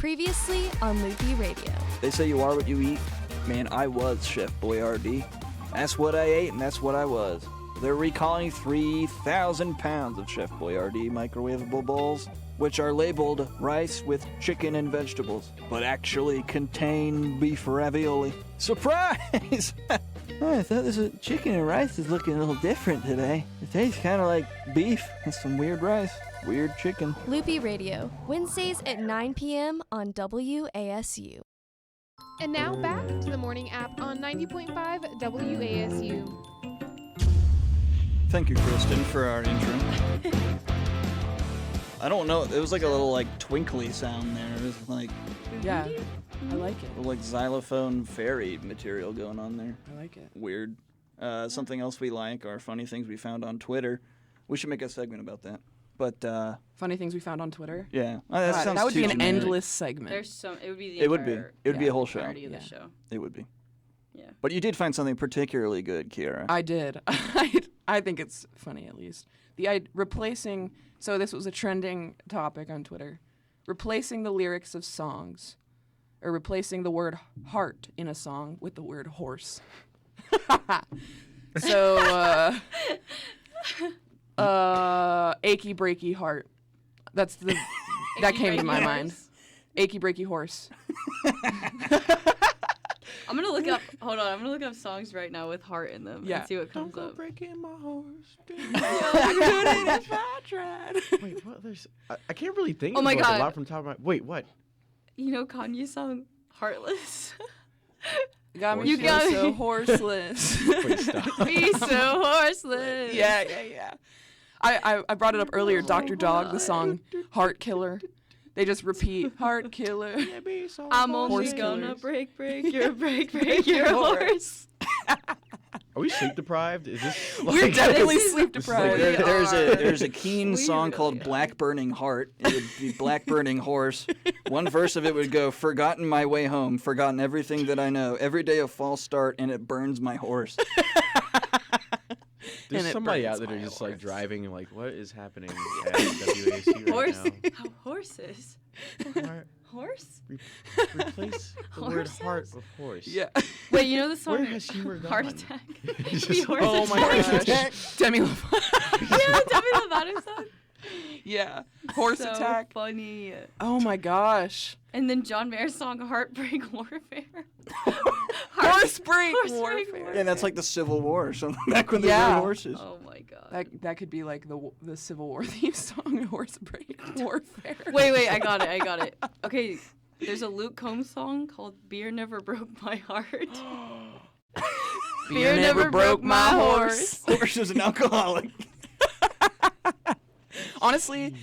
Previously on Loopy Radio. They say you are what you eat. Man, I was Chef Boyardee. That's what I ate and that's what I was. They're recalling 3,000 pounds of Chef Boyardee microwavable bowls, which are labeled rice with chicken and vegetables, but actually contain beef ravioli. Surprise! I thought this was chicken and rice is looking a little different today. It tastes kind of like beef and some weird rice. Weird chicken. Loopy Radio, Wednesdays at 9 p.m. on WASU. And now back to the morning app on 90.5 WASU. Thank you, Kristen, for our intro. I don't know. It was like a little like twinkly sound there. It was like Yeah, I like it. like xylophone fairy material going on there. I like it. Weird. Something else we like are funny things we found on Twitter. We should make a segment about that. But funny things we found on Twitter. Yeah, that would be an generic. endless segment. There's some. It would be the. It would be. entire- It would be a whole show. entirety of the show. It would be. Yeah. But you did find something particularly good, Kiera. I did. I think it's funny, at least. Replacing. So this was a trending topic on Twitter. Replacing the lyrics of songs, or replacing the word heart in a song with the word horse. So, achy breaky heart. That came to my mind. Achy breaky horse. I'm gonna look up. Hold on. I'm gonna look up songs right now with heart in them Yeah. and see what comes up. Breaking my horse. I couldn't if I tried. Wait, what? There's. I can't really think. Oh my of like, God. a lot from top of my. Wait, what? You know Kanye's song "Heartless." Got me You feeling got so me. horseless. Wait, stop. Be so horseless. Yeah. I brought it up earlier. Dr. Dog, the song "Heart Killer." They just repeat "Heart Killer." I'm only Horse gonna killers. break your horse. Are we sleep deprived? Is this? We're definitely sleep This is deprived. like- There's a Keen We song really called are. Black Burning Heart. It would be Black Burning Horse. One verse of it would go, "Forgotten my way home, forgotten everything that I know. Every day a false start, and it burns my horse." There's And it somebody out burns there my just like horse. driving and like, what is happening at WASU Horse. right How horses? now? Horse? Replace the word heart Horses? with horse. Yeah. Wait, you know the song Where has humor "Heart gone? Attack"? It's The just- horse Oh my attack. gosh. Demi Lovato. Yeah, Demi Lovato song. Yeah. Horse So attack. funny. Oh my gosh. And then John Mayer's song "Heartbreak Warfare." Horse break Horse break warfare. Yeah, that's like the Civil War or something back when they Yeah. rode horses. Oh my god. That could be like the Civil War theme song, "Horse break warfare." Wait, I got it. Okay, there's a Luke Combs song called "Beer Never Broke My Heart." Beer never broke my horse. Horse is an alcoholic. Honestly,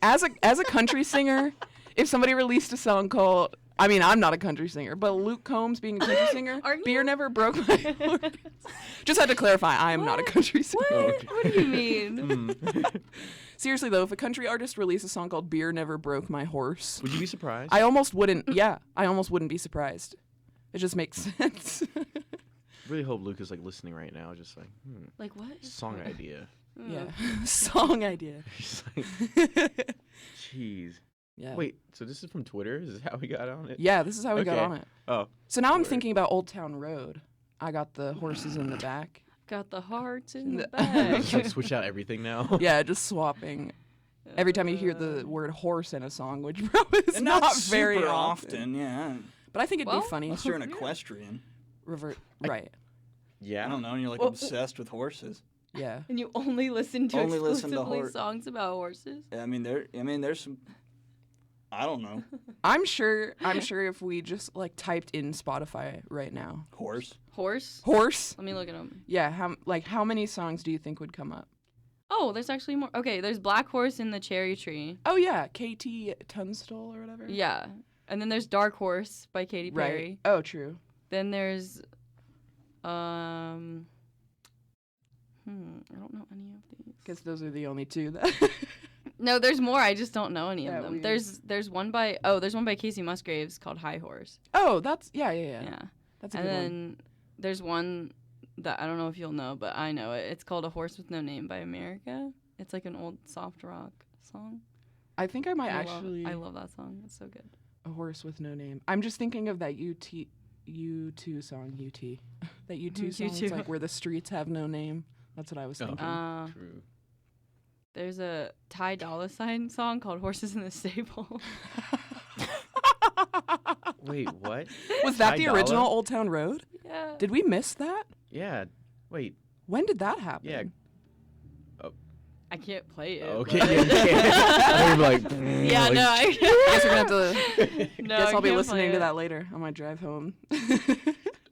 as a country singer, if somebody released a song called, I mean, I'm not a country singer, but Luke Combs being a country singer, Aren't "Beer you? Never Broke My Horse." Just had to clarify, I am not a country singer. What do you mean? Seriously though, if a country artist released a song called "Beer Never Broke My Horse," Would you be surprised? I almost wouldn't. Yeah, I almost wouldn't be surprised. It just makes sense. really hope Luke is like listening right now, just like, Like what? song idea. Yeah, song idea. He's like, jeez. Yeah. Wait, so this is from Twitter? Is this how we got on it? Yeah, this is how we got Okay. on it. Oh. So now I'm Twitter. thinking about Old Town Road. I got the horses in the back. Got the hearts in the Just like back. switch out everything now. Yeah, just swapping. Every time you hear the word horse in a song, which probably is And not super very often, yeah. But I think it'd Well, be funny. Unless you're an equestrian. Right. Yeah. I don't know, and you're like Well- obsessed with horses. Yeah. And you only listen to Only listen to exclusively songs about horses. I mean, there's some. I don't know. I'm sure if we just like typed in Spotify right now. Horse. Horse? Let me look at them. Yeah, how many songs do you think would come up? Oh, there's actually more. Okay, there's Black Horse in the Cherry Tree. Oh yeah, KT Tunstall or whatever. Yeah. And then there's Dark Horse by Katy Perry. Right. Oh, true. Then there's I don't know any of these. Because those are the only two that. No, there's more. I just don't know any Yeah, of them. weird. There's one by Casey Musgraves called High Horse. Oh, that's yeah. Yeah. That's a and good then one. there's one that I don't know if you'll know, but I know it. It's called A Horse with No Name by America. It's like an old soft rock song. I think I might I actually. I love that song. It's so good. A Horse with No Name. I'm just thinking of that U2 song, UT. That U2 song, it's U2. like where the streets have no name. That's what I was thinking. True. There's a Ty Dolla $ign song called Horses in the Stable. Wait, what? Was that Ty the Dolla? original Old Town Road? Yeah. Did we miss that? Yeah. Wait. When did that happen? Yeah. I can't play it. Okay. but- I'm like, Yeah, like- no. I Guess we're gonna have to. No, guess I I'll be can't listening play to it. that later on my drive home.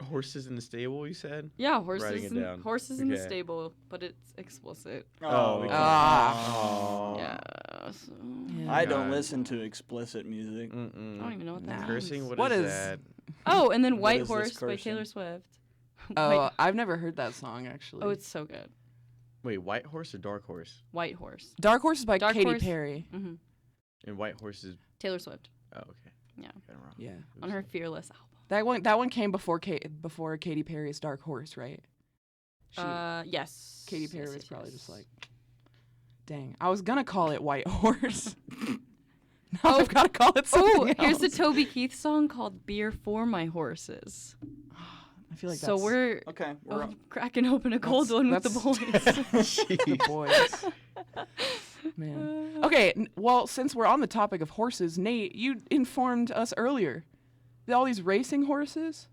Horses in the stable, you said? Yeah, Writing it down. horses in the Okay. stable, but it's explicit. Oh. Ah. Yeah. So. Yeah. man. I don't God. listen to explicit music. I don't even know what that means. Cursing? What what is- is that? Oh, and then What White is this Horse by cursing? Taylor Swift. Oh, White- I've never heard that song actually. oh, it's so good. Wait, White Horse or Dark Horse? White Horse. Dark Horse is by Dark Katy Horse. Perry. Mm-hmm. And White Horse is. Taylor Swift. Oh, okay. Yeah. Got it wrong. Yeah. On her Fearless album. That one came before Katy Perry's Dark Horse, right? Yes. Katy Perry Yes, was yes, probably yes. just like, dang, I was gonna call it White Horse. Now Oh. I've gotta call it Oh, something here's the else. Toby Keith song called "Beer for My Horses." I feel like so that's we're Okay, we're up. cracking open a cold one with the boys. the boys. Man. Okay, well, since we're on the topic of horses, Nate, you informed us earlier. All these racing horses,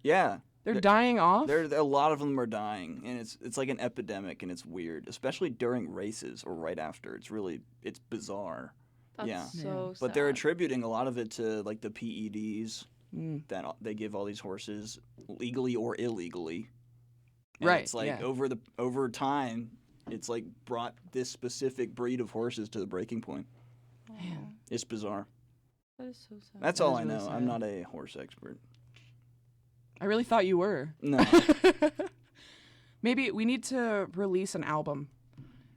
Yeah. they're dying off. A lot of them are dying, and it's like an epidemic, and it's weird, especially during races or right after. It's bizarre. That's yeah. so But they're sad. attributing a lot of it to like the PEDs that they give all these horses, legally or illegally. And Right, It's like yeah. over time, it's like brought this specific breed of horses to the breaking point. Man. It's bizarre. That is so sad. That's That all is I really know. sad. I'm not a horse expert. I really thought you were. No. Maybe we need to release an album,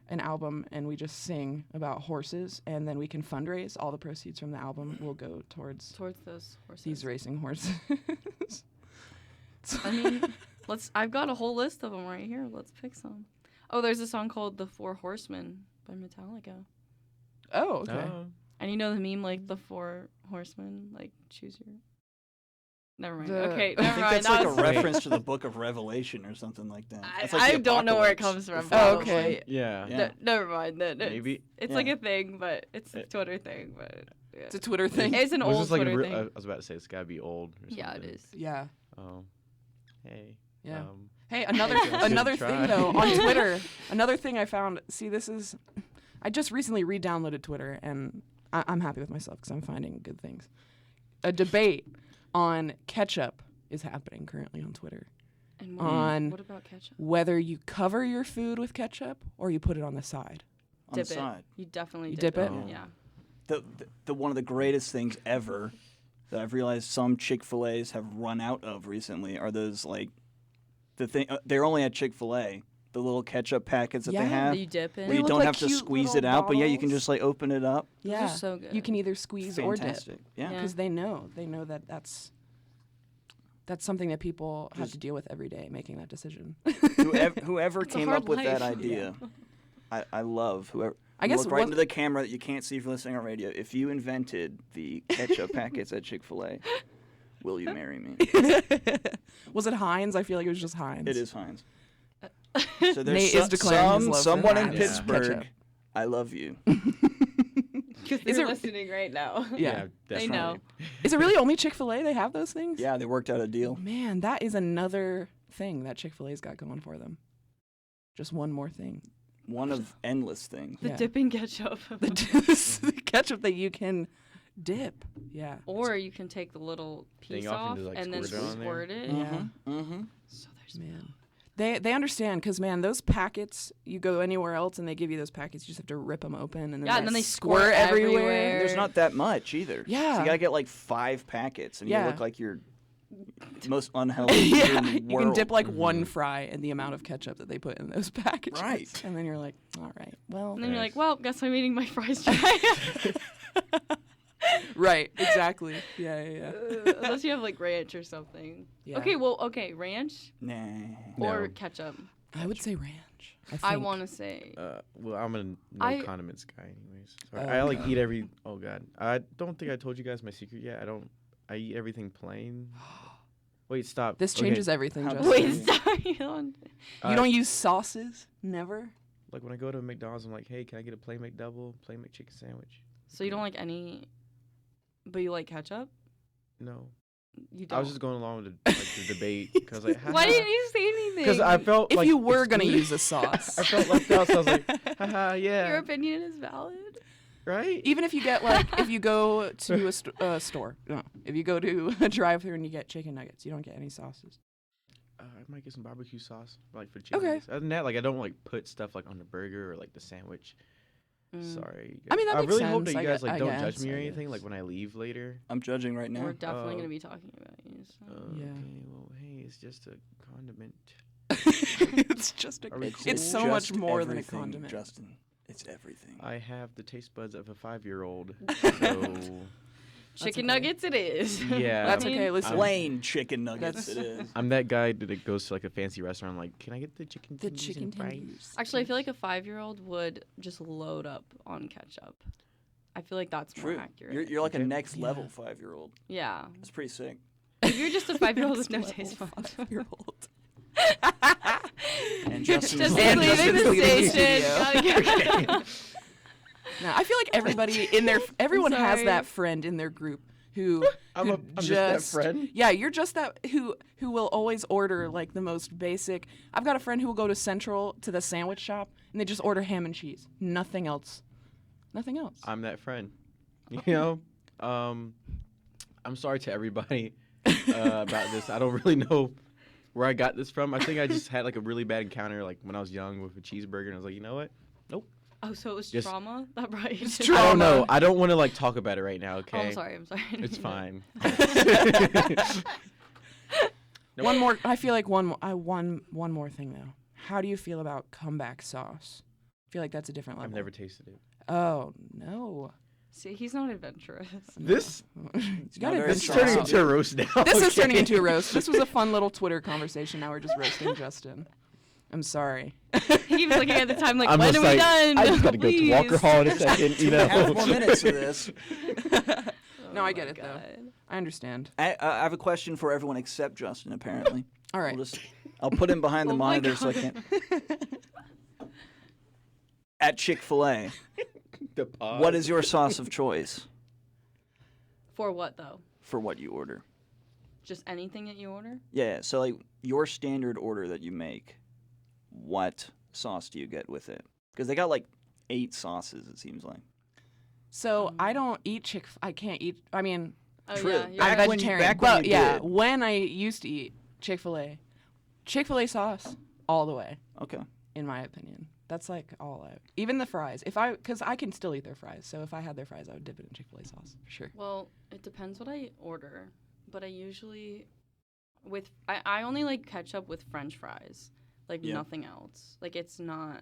and we just sing about horses, and then we can fundraise. All the proceeds from the album will go towards those horses. these racing horses. I mean, I've got a whole list of them right here. Let's pick some. Oh, there's a song called "The Four Horsemen" by Metallica. Oh, okay. And you know the meme, like the four horsemen, like choose your. Never mind. The- Okay, I never think mind. that's like That a was- reference to the Book of Revelation or something like that. That's like I the don't know where it apocalypse. comes from. Oh, probably. okay. Yeah. Yeah. No, never mind. Maybe. It's Yeah. like a thing, but it's a Twitter thing. But yeah. It's a Twitter thing. It's an Was old this like Twitter a thing. I was about to say it's gotta be old. Or something. Yeah, it is. Yeah. Hey. Yeah. Um, Hey, another I guess another should thing try. though on Twitter. Another thing I found. See, I just recently re-downloaded Twitter, and I'm happy with myself because I'm finding good things. A debate on ketchup is happening currently on Twitter. And what about ketchup? Whether you cover your food with ketchup or you put it on the side. On the Dip it. side. You definitely You dip dip it? Oh. Yeah. The one of the greatest things ever that I've realized some Chick-fil-A's have run out of recently are those like they're only at Chick-fil-A. The little ketchup packets that Yeah. they have. That you dip in. Where you look don't like have to cute squeeze little it out, but yeah, you can bottles. just like open it up. Those Yeah, are so good. you can either squeeze or dip. Fantastic. Yeah. Yeah. Because they know that that's something that people have to deal with every day, making that decision. Whoever It's a came hard up with that life. idea, I love whoever. I guess look right what- into the camera that you can't see if you're listening on radio. If you invented the ketchup packets at Chick-fil-A, will you marry me? Was it Heinz? I feel like it was just Heinz. It is Heinz. So there's Nate is declaring his love for someone in Heinz. Pittsburgh. Ketchup. I love you. Because Is they're it- listening right now. Yeah. They know. Is it really only Chick-fil-A they have those things? Yeah, they worked out a deal. Man, that is another thing that Chick-fil-A's got going for them. Just one more thing. One of endless things. The Yeah. dipping ketchup. The ketchup that you can dip. Yeah. Or you can take the little piece Thing off off and just, like, and then squirt it on there. squirt it. Yeah. Mm-hmm. So there's Man. They understand because, man, those packets, you go anywhere else and they give you those packets, you just have to rip them open and then, Yeah, and then they squirt everywhere. everywhere. There's not that much either. Yeah. So you gotta get like 5 packets, and Yeah. you look like you're the most unhealthy Yeah, in the you world. can dip like one fry in the amount of ketchup that they put in those packages. Right. And then you're like, all right, well. And then you're like, well, guess I'm eating my fries dry. Right, exactly. Yeah. Unless you have like ranch or something. Yeah. Okay, ranch Nah. or No. ketchup. I would say ranch. I think. want to say. Well, I'm a no I- condiments guy, anyways. So Oh, I like God. eat every. Oh God, I don't think I told you guys my secret yet. I eat everything plain. Wait, stop. This Okay. changes everything, How Justin. Wait, stop. You don't. You don't use sauces? Never? Like when I go to McDonald's, I'm like, hey, can I get a plain McDouble, plain McChicken sandwich? So you don't like any, but you like ketchup? No. You don't. I was just going along with the debate because like. Why didn't you say anything? Because I felt If like you were going to excluded. use a sauce. I felt like that. So I was like, haha, yeah. Your opinion is valid. Right? Even if you get like, if you go to a store, no, if you go to a drive-thru and you get chicken nuggets, you don't get any sauces. I might get some barbecue sauce, like for chicken. Okay. nuggets. Other than that, like I don't like put stuff like on the burger or like the sandwich. Sorry. I mean, that I makes really sense. hope that you guys I don't guess, judge me or I anything. guess. Like when I leave later. I'm judging right now. We're definitely gonna be talking about you. So. Yeah. Okay. Well, hey, it's just a condiment. It's just a. Are we It's so cool? much Just more than a everything, condiment. Justin. It's everything. I have the taste buds of a 5-year-old. So Chicken nuggets, it is. yeah, That's okay. Listen, Plain chicken nuggets. It is. I'm that guy that goes to like a fancy restaurant. I'm like, can I get the chicken? the tenders chicken and fries?" tenders. Actually, I feel like a 5-year-old would just load up on ketchup. I feel like that's more True. accurate. You're like a Okay. next level 5-year-old. Yeah. That's pretty sick. If you're just a 5-year-old with no taste buds. 5-year-old. And Justin's Just leaving leaving the station. Gotta get- No, I feel like everybody everyone has sorry. that friend in their group who I'm just that friend? Yeah, you're just that who will always order like the most basic. I've got a friend who will go to Central to the sandwich shop and they just order ham and cheese, nothing else. Nothing else. I'm that friend. You know, I'm sorry to everybody about this. I don't really know where I got this from. I think I just had like a really bad encounter like when I was young with a cheeseburger, and I was like, you know what? Nope. Oh, so it was Just- trauma that brought you to I don't know. I don't want to like talk about it right now. Okay. Oh, I'm sorry. It's fine. One more. I feel like one more thing though. How do you feel about comeback sauce? I feel like that's a different level. I've never tasted it. Oh no. See, he's not adventurous. This You gotta very it's turning into a roast now. This is turning okay? into a roast. This was a fun little Twitter conversation. Now we're just roasting Justin. I'm sorry. He was looking at the time like, I'm when just are we like, done? I just gotta go to Walker Please. Hall in a second. You know. 2.5 more minutes of this. No, I get it though. I understand. I have a question for everyone except Justin, apparently. All right. I'll put him behind the Oh my monitor so I can't. At Chick-fil-A, The pause. what is your sauce of choice For what though? for what you order? Just anything that you order? Yeah, so like your standard order that you make, what sauce do you get with it? Because they got like 8 sauces, it seems like. So I don't eat I can't eat. I mean, Oh True. yeah, you're I'm Back when you- vegetarian. back when but you yeah, did. when I used to eat Chick-fil-A sauce all the way, Okay. in my opinion. That's like all out. Even the fries. Because I can still eat their fries. So if I had their fries, I would dip it in Chick-fil-A sauce for sure. Well, it depends what I order, but I usually I only like ketchup with French fries, like Yeah. nothing else. Like it's not.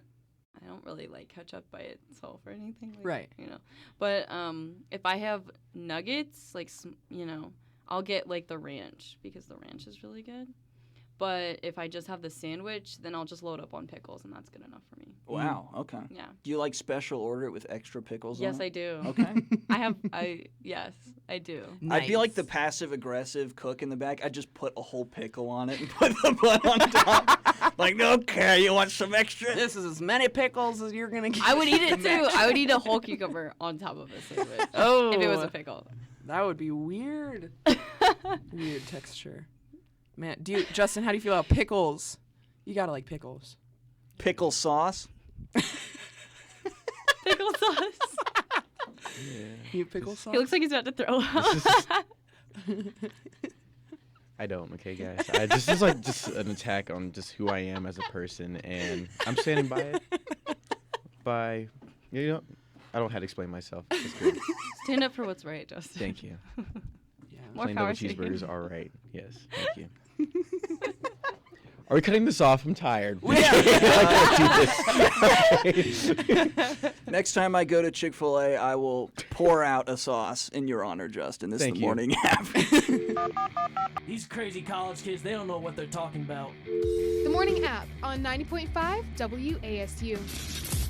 I don't really like ketchup by itself or anything. Like, Right. You know, but if I have nuggets, like I'll get like the ranch because the ranch is really good. But if I just have the sandwich, then I'll just load up on pickles, and that's good enough for me. Wow. Okay. Yeah. Do you like special order it with extra pickles? Yes, on I it? do. Okay. Yes, I do. I'd be like the passive aggressive cook in the back. I'd just put a whole pickle on it and put the bun on top. Like, okay, you want some extra? This is as many pickles as you're going to get. I would eat it too. I would eat a whole cucumber on top of a sandwich. Oh. If it was a pickle. That would be weird. Weird texture. Man, Justin, how do you feel about pickles? You gotta like pickles. Pickle sauce? Pickle sauce. You pickle sauce? He looks like he's about to throw up. I don't, okay, guys. This is like just an attack on just who I am as a person, and I'm standing by it. You know, I don't have to explain myself. It's good. Stand up for what's right, Justin. Thank you. Yeah. More Plain power double to you. cheeseburgers are right. Yes, thank you. Are we cutting this off? I'm tired. Next time I go to Chick-fil-A, I will pour out a sauce in your honor, Justin. This Thank is the you. morning app. These crazy college kids, they don't know what they're talking about. The Morning App on 90.5 WASU.